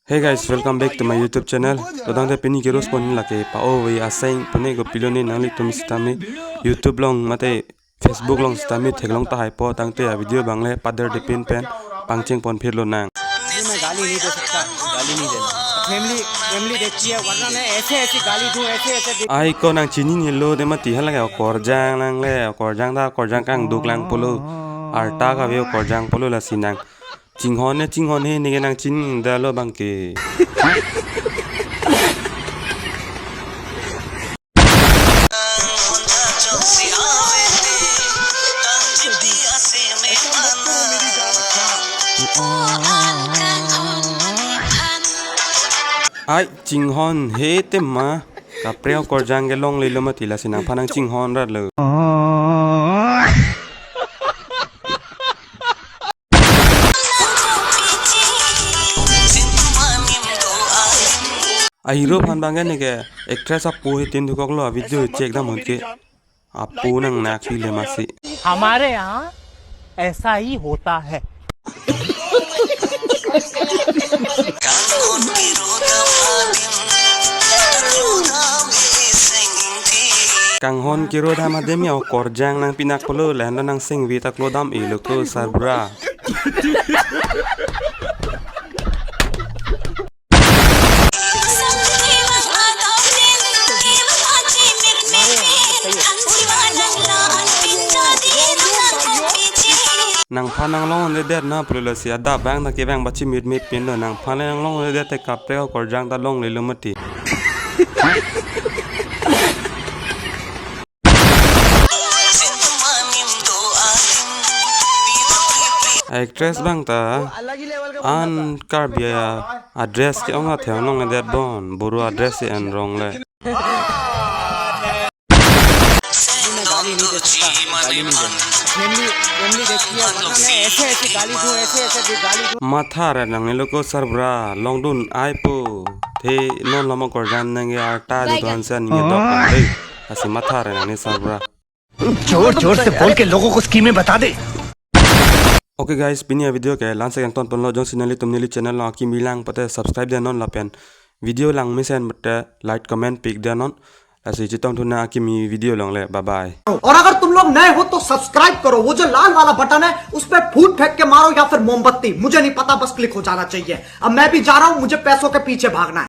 Hey guys, welcome back to my YouTube channel. Todang te pini keros pon lake pa Ove Aseng pone go pilone nangli tum stami YouTube long mate Facebook long stami theglong ta hai po tang te video bangle padar de pin pen pangcheng pon phir lo nang. मैं गाली नहीं दे सकता, गाली नहीं देना। Family देखती है, वरना मैं ऐसे गाली दूं, ऐसे Ai ko nang chini ni lo de mati halaga korjang nang le korjang kang duklang polo arta ka veo korjang polo la sinang. Chinghon he ni nang chin da lo bangke. Ai chinghon he te ma ka preo korjang ge long le lo mati la sinang phanang chinghon ra lo. Hero fan bangga nih ke actress apu hitin dukok lo video cek dah mungkin ke apu nang nak pilih masih. हमारे यहाँ ऐसा ही होता है। Kang hon kiro dah madem ya korjang nang pinak polo lehna nang sing vita klodam iloko sarbra. Nang panang long le det na pula si ada bang na ke bang bachi mit pin lo nang panang long le det te kapre ko jang ta long le lumati actress bang ta an Karbi address ke onga the long le det bon buru address en rong le मैं गाली नहीं दे सकता, गाली नहीं देना। Family देखती है, वरना मैं ऐसे गाली दूं, ऐसे गाली दूं। माथा रे nang le ko sarbra long dun ai po the non lama ko jan nang ya ta du don sa ni do ka dei asi matha रे nang ne sarbra जोर से बोल के लोगों को स्कीमें बता दे। Oke guys, pinya video ke lansa yang ton lo jong sinali tumnili channel lo aki milang pate subscribe dia non lapen video lang misen bete like comment pic dia non ऐसे चितौन थुना aki mi video long le bye bye। और अगर तुम लोग नए हो तो subscribe करो, वो जो लाल वाला बटन है उस पर फूट फेंक के मारो या फिर मोमबत्ती, मुझे नहीं पता, बस क्लिक हो जाना चाहिए। अब मैं भी जा रहा हूं, मुझे पैसों के पीछे भागना है।